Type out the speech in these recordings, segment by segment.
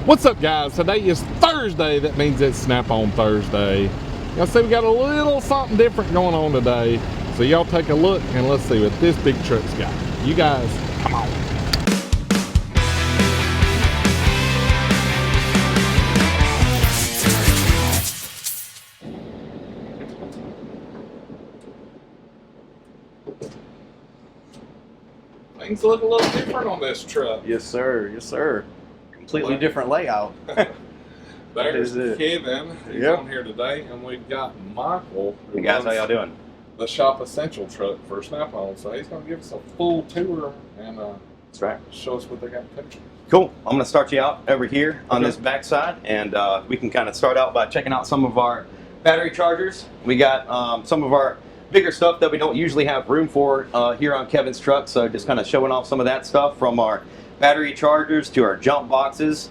What's up, guys? Today is Thursday. That means it's Snap-on Thursday. Y'all see we got a little something different going on today. So y'all take a look and let's see what this big truck's got. You guys, come on. Things look a little different on this truck. Yes, sir. Yes, sir. Completely different layout. There's Kevin. He's on here today, and we've got Michael. Hey guys, how y'all doing? The Shop Essential truck for Snap-on. So he's going to give us a full tour and That's right. Show us what they got in the picture. Cool. I'm going to start you out over here on this back side, and we can kind of start out by checking out some of our battery chargers. We got some of our bigger stuff that we don't usually have room for here on Kevin's truck, so just kind of showing off some of that stuff, from our battery chargers to our jump boxes.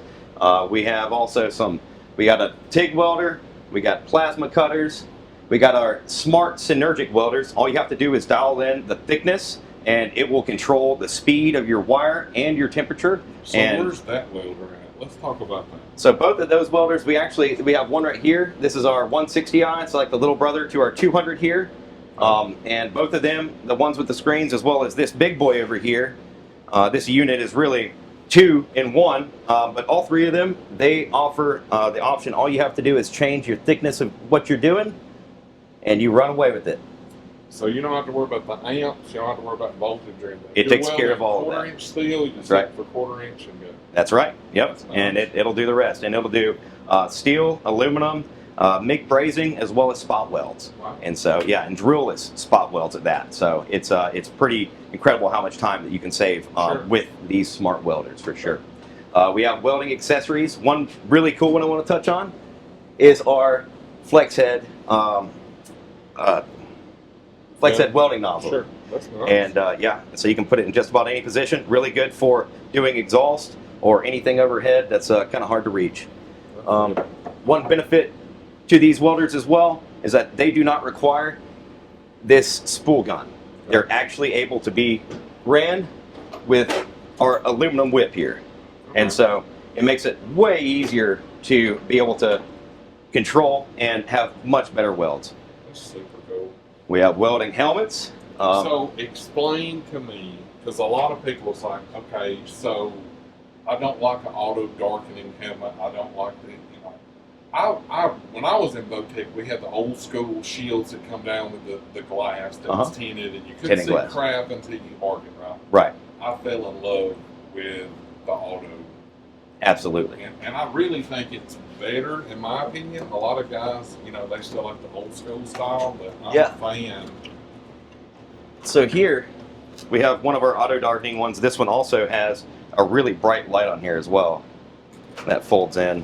We have also we got a TIG welder, we got plasma cutters, we got our smart synergic welders. All you have to do is dial in the thickness and it will control the speed of your wire and your temperature. So where's that welder at? Let's talk about that. So both of those welders, we have one right here. This is our 160i. It's like the little brother to our 200 here. And both of them, the ones with the screens, as well as this big boy over here, this unit is really 2 in 1, but all 3 of them, they offer the option. All you have to do is change your thickness of what you're doing, and you run away with it. So you don't have to worry about the amps, you don't have to worry about voltage or anything. It takes care of all of that. 1/4 inch steel, you just right. hit for 1/4 inch and go. That's right, yep. That's nice. And it'll do the rest. And it'll do steel, aluminum, MIG brazing, as well as spot welds. Wow. And so, yeah, and drilless spot welds at that. So it's pretty incredible how much time that you can save with these smart welders, for sure. We have welding accessories. One really cool one I want to touch on is our flex head welding nozzle. Sure, that's nice. And yeah, so you can put it in just about any position. Really good for doing exhaust or anything overhead that's kind of hard to reach. One benefit to these welders as well is that they do not require this spool gun. They're actually able to be ran with our aluminum whip here. And so it makes it way easier to be able to control and have much better welds. That's super cool. We have welding helmets. So explain to me, because a lot of people is like, okay, so I don't like an auto darkening helmet. I don't like the, when I was in Botec, we had the old school shields that come down with the glass that was tinted, and you couldn't see crap until you mark it right. Right. I fell in love with the auto. Absolutely. And I really think it's better, in my opinion. A lot of guys, they still like the old school style, but I'm a fan. So here we have one of our auto darkening ones. This one also has a really bright light on here as well that folds in.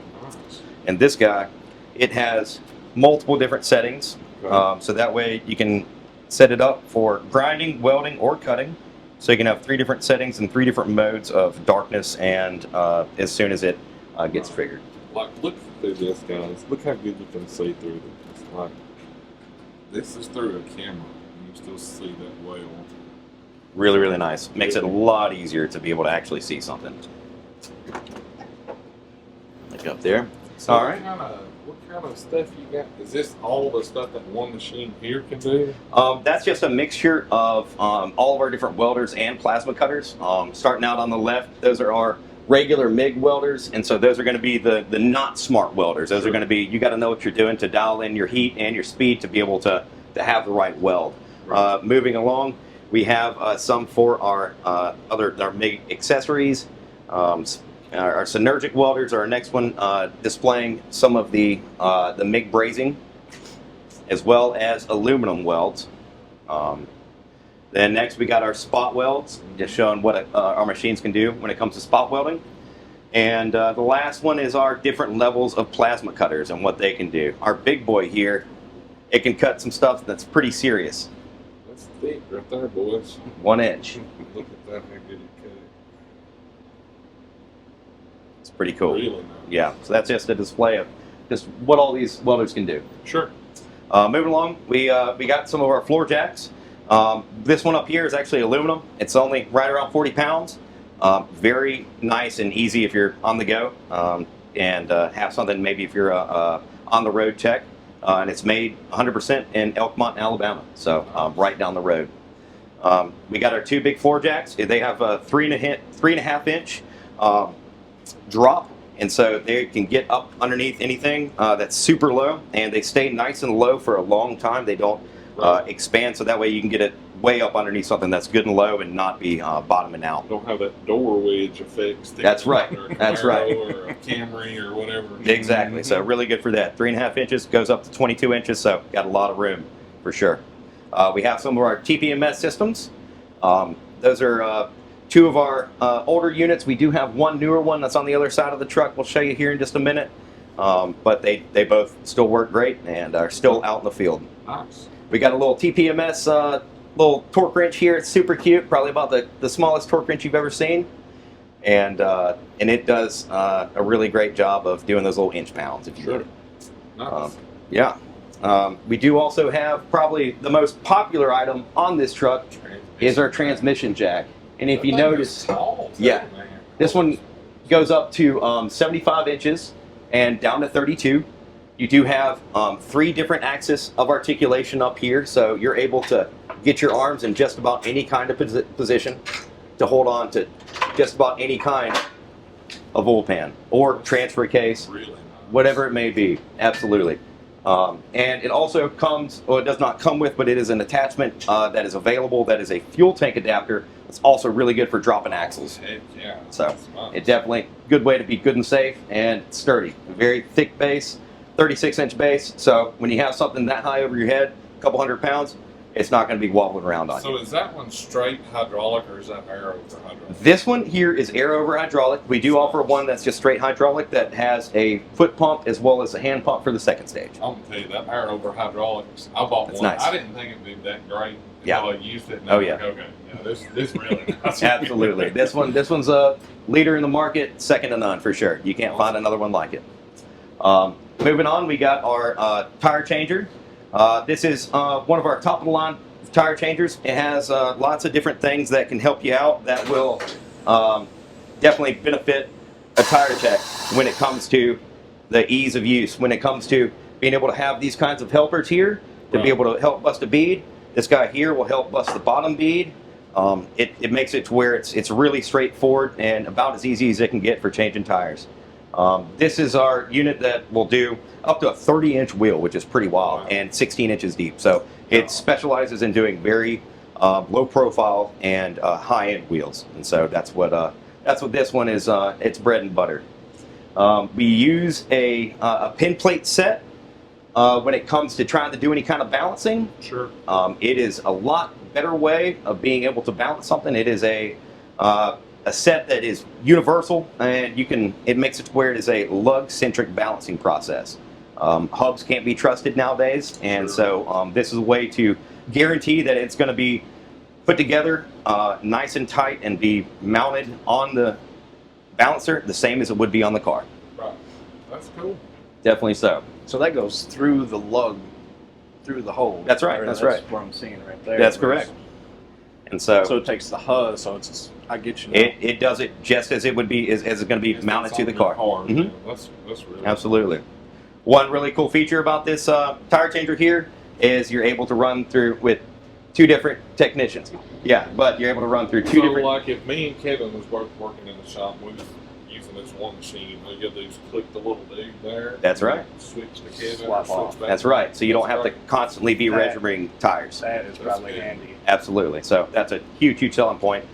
And this guy, it has multiple different settings. So that way you can set it up for grinding, welding, or cutting. So you can have 3 different settings and 3 different modes of darkness, and as soon as it gets triggered. Like, look through this, guys. Look how good you can see through this. Like, this is through a camera, and you still see that well. Really, really nice. Makes it a lot easier to be able to actually see something. Look up there. So what kind of stuff you got? Is this all the stuff that one machine here can do? That's just a mixture of all of our different welders and plasma cutters. Starting out on the left, those are our regular MIG welders, and so those are going to be the not smart welders. Those are going to be, you got to know what you're doing to dial in your heat and your speed to be able to have the right weld. Right. Moving along, we have some for our our MIG accessories. Our synergic welders are our next one, displaying some of the MIG brazing, as well as aluminum welds. Then next we got our spot welds, just showing what our machines can do when it comes to spot welding. And the last one is our different levels of plasma cutters and what they can do. Our big boy here, it can cut some stuff that's pretty serious. That's thick right there, boys. 1 inch. Look at that, how good it cut. It's pretty cool. Really nice. Yeah, so that's just a display of just what all these welders can do. Sure. Moving along, we got some of our floor jacks. This one up here is actually aluminum. It's only right around 40 pounds. Very nice and easy if you're on the go, and have something maybe if you're on the road tech. And it's made 100% in Elkmont, Alabama, so right down the road. We got our two big 4-jacks. They have a 3.5 inch drop, and so they can get up underneath anything that's super low, and they stay nice and low for a long time. They don't expand, so that way you can get it way up underneath something that's good and low and not be bottoming out. Don't have that door wedge effect. That's right. That's right. Or a Camry or whatever. Exactly. So really good for that. 3.5 inches goes up to 22 inches, so got a lot of room for sure. We have some of our TPMS systems. Those are two of our older units. We do have one newer one that's on the other side of the truck. We'll show you here in just a minute. But they both still work great and are still out in the field. Nice. We got a little TPMS little torque wrench here. It's super cute, probably about the smallest torque wrench you've ever seen, and it does a really great job of doing those little inch pounds if you Sure. need it. Nice. We do also have probably the most popular item on this truck is our transmission jack, and if you notice, yeah, this one goes up to 75 inches and down to 32. You do have 3 different axes of articulation up here, so you're able to get your arms in just about any kind of position to hold on to just about any kind of oil pan or transfer case, really nice. whatever it may be. Absolutely. And it also comes, well, it does not come with, but it is an attachment that is available that is a fuel tank adapter. It's also really good for dropping axles. Heck yeah. So Nice. it's definitely a good way to be good and safe and sturdy. Very thick base, 36-inch base. So when you have something that high over your head, a couple 100 pounds, it's not going to be wobbling around on you. So is that one straight hydraulic or is that air over hydraulic? This one here is air over hydraulic. We do offer one that's just straight hydraulic that has a foot pump as well as a hand pump for the second stage. I'm gonna tell you that air over hydraulics. I bought That's one. nice. I didn't think it'd be that great Yeah. until I used it. And Oh, I'm yeah. like, okay, yeah, this really nice. Absolutely. This one's a leader in the market, second to none for sure. You can't find another one like it. Moving on, we got our tire changer. This is one of our top of the line tire changers. It has lots of different things that can help you out that will definitely benefit a tire tech when it comes to the ease of use, when it comes to being able to have these kinds of helpers here to be able to help bust a bead. This guy here will help bust the bottom bead. It makes it to where it's really straightforward and about as easy as it can get for changing tires. This is our unit that will do up to a 30-inch wheel, which is pretty wild, and 16 inches deep. So it specializes in doing very low profile and high-end wheels, and so that's what this one is. It's bread and butter. We use a pin plate set when it comes to trying to do any kind of balancing. Sure. It is a lot better way of being able to balance something. It is a set that is universal, and it makes it to where it is a lug-centric balancing process. Hubs can't be trusted nowadays, and so this is a way to guarantee that it's going to be put together nice and tight and be mounted on the balancer the same as it would be on the car. Right. That's cool. Definitely so. So that goes through the lug, through the hole. That's right. Or That's right. what I'm seeing right there. That's correct. And so it takes the HUD, so it's I get you now. it does it just as it would be as it's going to be mounted to the car. Mhm. That's really Absolutely. One really cool feature about this tire changer here is you're able to run through with 2 different technicians. Yeah, but you're able to run through 2 So, different. like if me and Kevin was both working in the shop, we was using this one machine, all you gotta do is click the little dude there. That's right. Switch to Kevin. Swap or off. switch back. That's right. So you don't That's have to right. constantly be That- measuring tires. That is probably good. handy. Absolutely. So that's a huge selling point.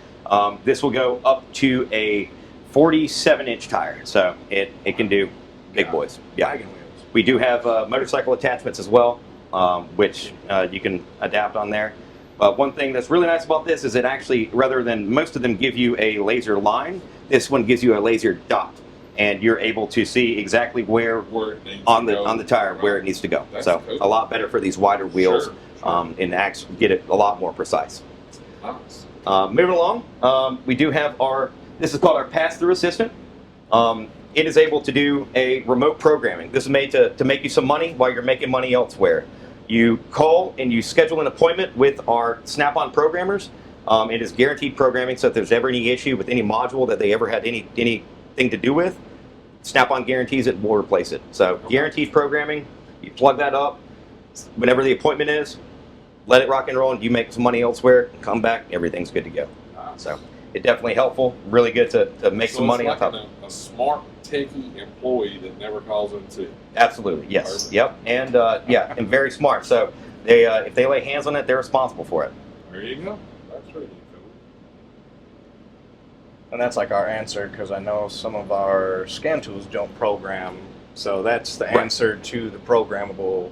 This will go up to a 47-inch tire, so it can do big boys. Yeah. Wagon wheels. We do have motorcycle attachments as well, which you can adapt on there. But one thing that's really nice about this is it actually, rather than most of them give you a laser line, this one gives you a laser dot, and you're able to see exactly where It needs on to the go. on the tire where it Right. needs to go. That's So cool. a lot better for these wider wheels, Sure, sure. and actually get it a lot more precise. Nice. Moving along, we do have this is called our pass-through assistant. It is able to do a remote programming. This is made to make you some money while you're making money elsewhere. You call and you schedule an appointment with our snap-on programmers. It is guaranteed programming, so if there's ever any issue with any module that they ever had anything to do with, Snap-on guarantees it, we'll replace it. So guaranteed programming, you plug that up, whenever the appointment is, let it rock and roll, and you make some money elsewhere, come back, everything's good to go. So it's definitely helpful, really good to make some money on top. A smart, techie employee that never calls in sick. Absolutely, yes. Perfect. Yep, and yeah, and very smart. So they if they lay hands on it, they're responsible for it. There you go. That's really cool. And that's like our answer, because I know some of our scan tools don't program. So that's the answer to the programmable.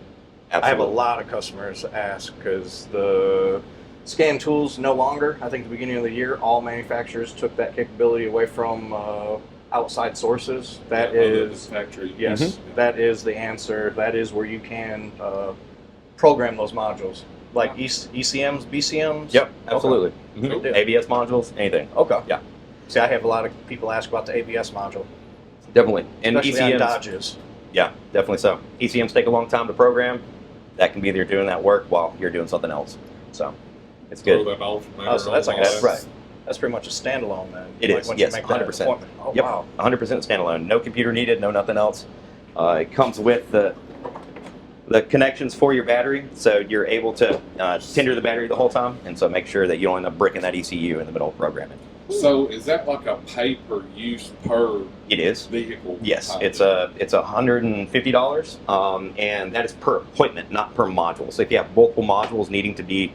Absolutely. I have a lot of customers ask, because the scan tools no longer, I think at the beginning of the year, all manufacturers took that capability away from outside sources. That is factory. Yes, that is the answer. That is where you can program those modules, like ECMs, BCMs. Yep, absolutely. Okay. Mm-hmm. Deal. ABS modules, anything. Okay. Yeah. See, I have a lot of people ask about the ABS module, Definitely. And especially on ECMs, Dodges. yeah, definitely so. ECMs take a long time to program. That can be there doing that work while you're doing something else. So it's good. Throw that alternator Oh, so that's on like That's right. That's pretty much a standalone then. It Like is, once yes, you make that 100%. appointment. Oh, Yep, wow. 100% standalone. No computer needed, no nothing else. It comes with the connections for your battery, so you're able to tender the battery the whole time, and so make sure that you don't end up bricking that ECU in the middle of programming. So is that like a pay per use per It is. vehicle? Yes, type it's deal? $150, and that is per appointment, not per module. So if you have multiple modules needing to be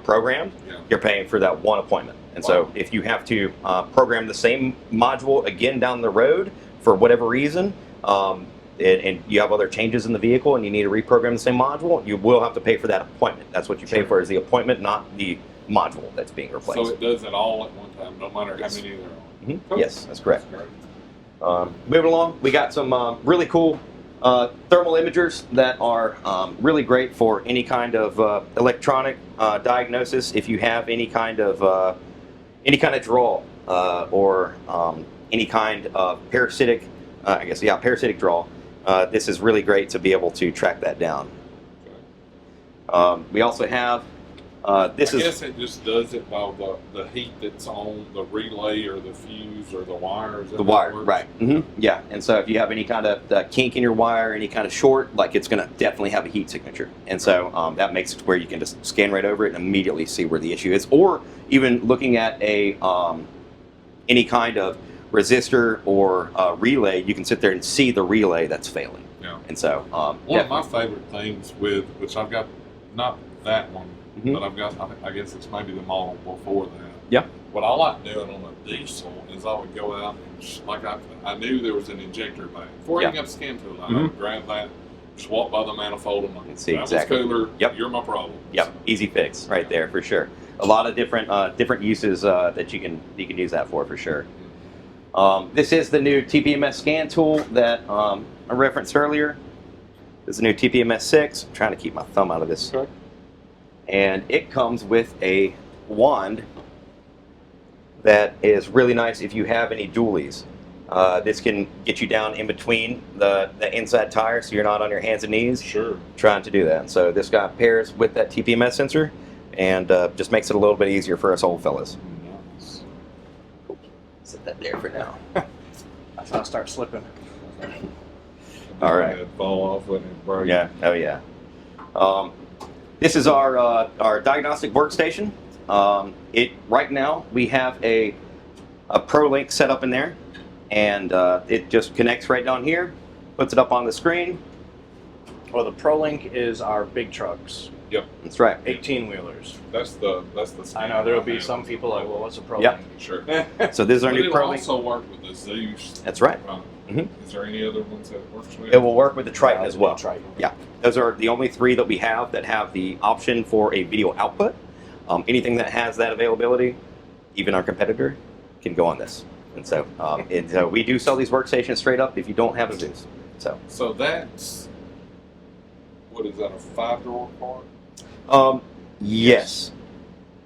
programmed, Yeah. you're paying for that one appointment. And Wow. so if you have to program the same module again down the road for whatever reason, and you have other changes in the vehicle and you need to reprogram the same module, you will have to pay for that appointment. That's what you pay for, is the appointment, not the module that's being replaced. So it does it all at one time, no matter Yes. how many there are. Mhm. Cool. Yes, that's correct. That's great. Moving along, we got some really cool thermal imagers that are really great for any kind of electronic diagnosis. If you have any kind of draw or any kind of parasitic, parasitic draw, this is really great to be able to track that down. Okay. We also have I guess it just does it by the heat that's on the relay or the fuse or the wires. the wire, right? Yeah, and so if you have any kind of kink in your wire, any kind of short, like it's going to definitely have a heat signature, and so that makes it where you can just scan right over it and immediately see where the issue is, or even looking at a any kind of resistor or relay, you can sit there and see the relay that's failing. Yeah. And so One of my favorite things with, which I've got, not that one, Mhm. but I've got, I guess it's maybe the model before that. Yeah. What I like doing on a diesel is I would go out and, I knew there was an injector bag. Before I even got the scan tool, I would grab that, just walk by the manifold and And see that exactly. was cooler, Yep. you're my problem. Yep, easy fix right there for sure. A lot of different uses that you can use that for sure. This is the new TPMS scan tool that I referenced earlier. This is the new TPMS 6. I'm trying to keep my thumb out of this. Okay. And it comes with a wand that is really nice if you have any dualies. This can get you down in between the inside tire, so you're not on your hands and knees Sure. trying to do that. So this guy pairs with that TPMS sensor and just makes it a little bit easier for us old fellas. Nice. Set that there for now. That's how I start slipping. All right. It'd fall off when it breaks. Yeah. Oh yeah. This is our diagnostic workstation. Right now we have a ProLink set up in there, and it just connects right down here, puts it up on the screen. Well, the ProLink is our big trucks, Yep. That's right. 18-wheelers. That's the I know there will be some people like, well, what's a ProLink? Yep. Sure. So this is our But new it'll ProLink. also work with the Zeus. That's right. Is there any other ones that it works with? It will work with the Triton as well. Triton. Yeah, those are the only three that we have that have the option for a video output. Anything that has that availability, even our competitor, can go on this. And so we do sell these workstations straight up if you don't have a Zeus. So that's, what is that, a 5-drawer part? Yes.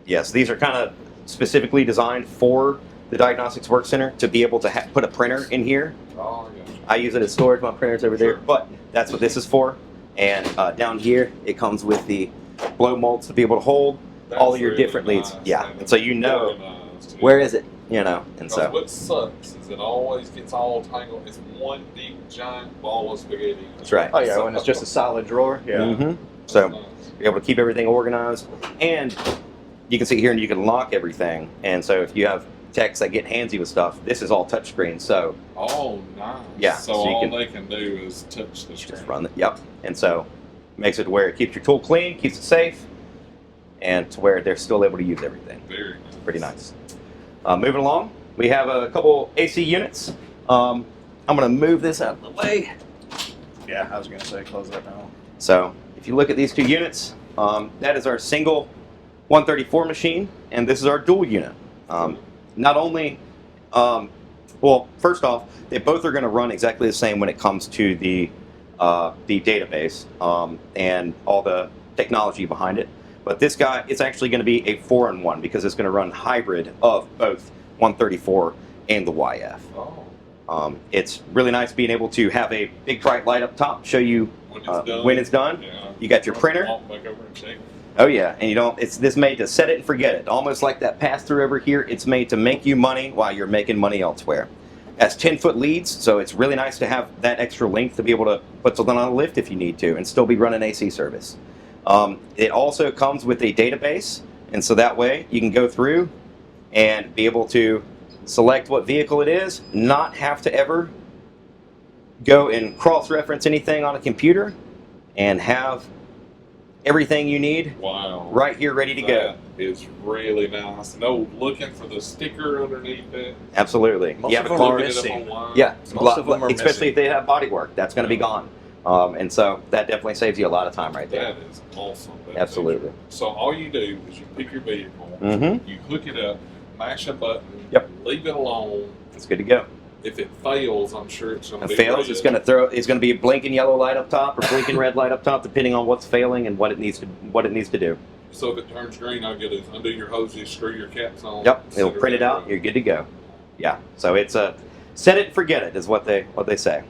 Yes, these are kind of specifically designed for the Diagnostics Work Center to be able to put a printer in here. Oh, I got you. I use it as storage. My printer's over there, Sure. but that's what this is for. And down here, it comes with the blow molds to be able to hold all your really different leads. nice, Yeah, and and so you know organized, where is it, and Because so what sucks is it always gets all tangled. It's one big giant ball of spaghetti. that's right. Oh yeah, when it's just a solid drawer. Yeah. Mm-hmm. So That's nice. you're able to keep everything organized, and you can see here and you can lock everything. And so if you have techs that get handsy with stuff, this is all touchscreen. So Oh, nice. Yeah, So, so you all can they can do is touch the screen. just run it. Yep. And so makes it to where it keeps your tool clean, keeps it safe, and to where they're still able to use everything. Very nice. Pretty nice. Moving along, we have a couple AC units. I'm going to move this out of the way. Yeah, I was gonna say close that down. So if you look at these two units, that is our single 134 machine, and this is our dual unit. Not only, well, first off, they both are going to run exactly the same when it comes to the database and all the technology behind it. But this guy, it's actually going to be a 4-in-1 because it's going to run hybrid of both 134 and the YF. Oh, It's really nice being able to have a big bright light up top, show you when it's done. Yeah. You got your printer. Walk back over and check. Oh yeah, and you don't. It's this made to set it and forget it. Almost like that pass through over here. It's made to make you money while you're making money elsewhere. That's 10-foot leads, so it's really nice to have that extra length to be able to put something on a lift if you need to, and still be running AC service. It also comes with a database, and so that way you can go through and be able to select what vehicle it is, not have to ever go and cross-reference anything on a computer, and have everything you need Wow. right here ready to go. That is really nice. No looking for the sticker underneath it. Absolutely. Most You of have a them are car, Looking it up missing. online. yeah, Most of them are especially missing. if they have body work, that's going to be gone. And so that definitely saves you a lot of time right there. That is awesome. That Absolutely. feature. So all you do is you pick your vehicle, Mm-hmm. you hook it up, mash a button, Yep. leave it alone. It's good to go. If it fails, I'm sure it's going to If be it fails, red. it's going to be a blinking yellow light up top or blinking red light up top, depending on what's failing and what it needs to do. So if it turns green, all you got to do is undo your hoses, screw your caps on. Yep, set it'll print it back out. up. You're good to go. Yeah. So it's a set it and forget it is what they say.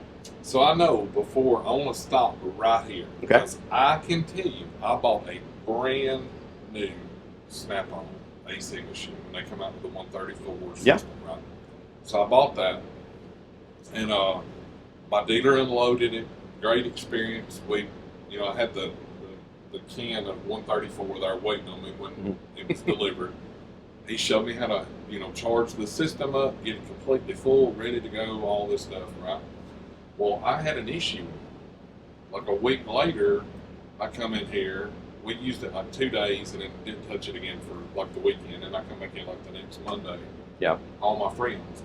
So I know before, I want to stop right here. Okay. Because I can tell you, I bought a brand new snap-on AC machine when they come out with the 134 system, Yeah. right? So I bought that, and my dealer unloaded it. Great experience. I had the can of 134 there waiting on me when it was delivered. He showed me how to, charge the system up, get it completely full, ready to go, all this stuff, right? Well, I had an issue. Like a week later, I come in here. We used it like 2 days and then didn't touch it again for like the weekend. And I come back in like the next Monday. Yeah. All my friends.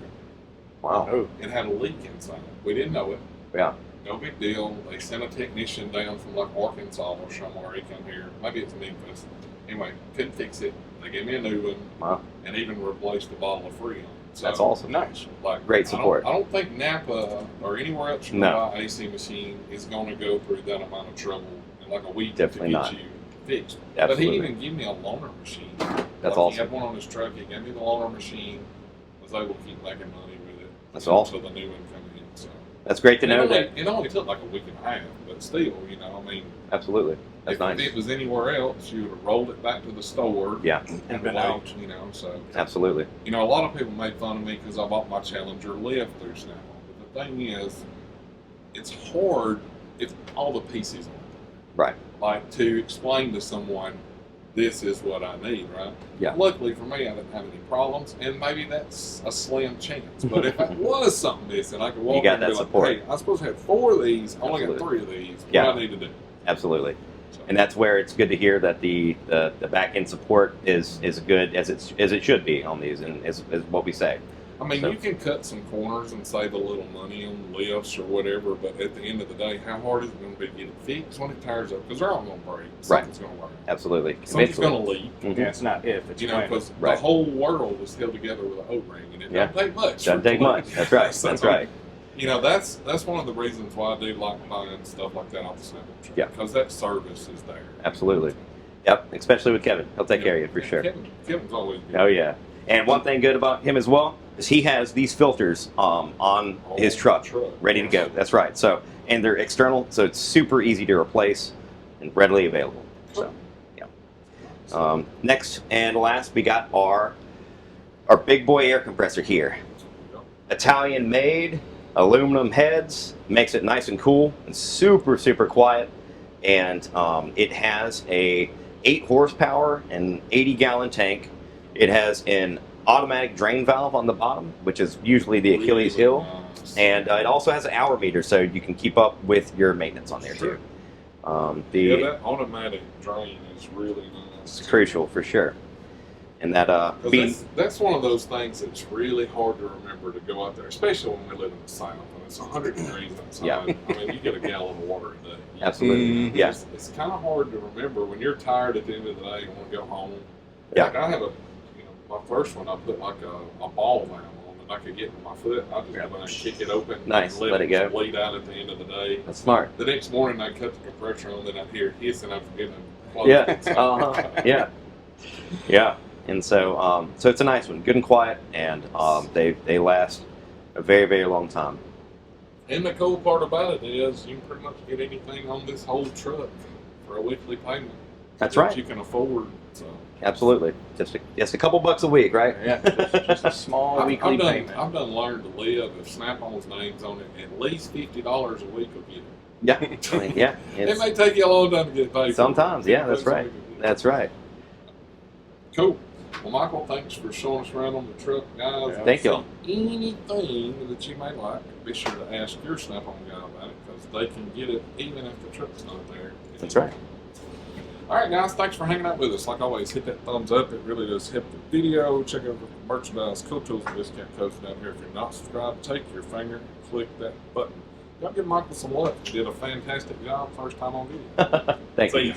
Wow. Oh, It had a leak inside. We didn't know it. Yeah. No big deal. They sent a technician down from like Arkansas or somewhere. He come here. Maybe it's Memphis. Anyway, couldn't fix it. They gave me a new one. Wow. And even replaced the bottle of Freon. So, That's awesome. nice. like, Great support. I don't think Napa or anywhere else you can No. buy an AC machine is going to go through that amount of trouble in like a week Definitely to not. get you fixed. Absolutely. But he even gave me a loaner machine. That's He awesome. had one on his truck. He gave me the loaner machine. Was able to keep making money with it. That's awesome. Until the new one come in. So That's great to know that. it only took like a week and a half, but still, Absolutely. That's if nice. it was anywhere else, you would have rolled it back to the store. Yeah. And been out. So. Absolutely. A lot of people made fun of me because I bought my Challenger lift through Snap-on. But the thing is, it's hard if all the pieces aren't Right. there. Like to explain to someone, this is what I need, right? Yeah. Luckily for me, I didn't have any problems, and maybe that's a slim chance. But if it was something missing, I could walk You got in and that be support. like, hey, I'm supposed to have 4 of these, I only got Absolutely. 3 of these. Yeah. What do I need to do? Absolutely. So, And that's where it's good to hear that the back end support is as good as it should be on these, and is what we say. I mean, So- you can cut some corners and save a little money on lifts or whatever, but at the end of the day, how hard is it going to be to get it fixed when it tires up? Because they're all going to break. Something's going to work. Absolutely. Something's Eventually. going to leak. Mhm. Yeah, it's not if, it's when. Because Right. the whole world is held together with an O-ring, and it Yeah. doesn't take much. Doesn't take much. That's right. So, That's right. That's one of the reasons why I do like buying stuff like that off the Snap-on truck. Yeah. Because that service is there. Absolutely. Yep. Especially with Kevin, he'll take care of you for sure. Kevin's always good. Oh yeah. And one thing good about him as well is he has these filters on his truck ready to go. That's right. So, and they're external, so it's super easy to replace and readily available. So, yeah. Next and last, we got our big boy air compressor here. Italian made, aluminum heads, makes it nice and cool and super, super quiet. And it has a 8 horsepower and 80-gallon tank. It has an automatic drain valve on the bottom, which is usually the Achilles heel. Nice. And it also has an hour meter, so you can keep up with your maintenance on there Sure. too. Yeah, that automatic drain is really nice. It's crucial for sure. And that 'Cause that's one of those things that's really hard to remember to go out there, especially when we live in the South and it's 100 degrees outside. Yeah. I mean, you get a gallon of water a day. absolutely, yeah, It's kind of hard to remember when you're tired at the end of the day. You want to go home. Yeah. Like I have my first one, I put like a ball valve on that I could get with my foot. I just go in and kick it open. Nice, And let it go. bleed out at the end of the day. that's smart. The next morning, I cut the compressor on, then I hear hissing. I forget to close Yeah, it. So- yeah. And so, so it's a nice one, good and quiet, and they last a very, very long time. And the cool part about it is you can pretty much get anything on this whole truck for a weekly payment. That's that right. You can afford. So Absolutely, just a couple bucks a week, right? Yeah, just a small weekly payment. I've done learned to live. If Snap-on's name's on it, at least $50 a week will get it. Yeah, yeah. It may take you a long time to get paid. Sometimes, yeah, that's right. That's right. Cool. Well, Michael, thanks for showing us around on the truck, guys. Yeah. Thank you. Anything that you may like, be sure to ask your Snap-on guy about it because they can get it even if the truck's not there. That's right. All right, guys, thanks for hanging out with us. Like always, hit that thumbs up. It really does help the video. Check out the merchandise, cool tools, and discount codes down here. If you're not subscribed, take your finger and click that button. Y'all give Michael some luck. He did a fantastic job first time on video. Thank See you. ya.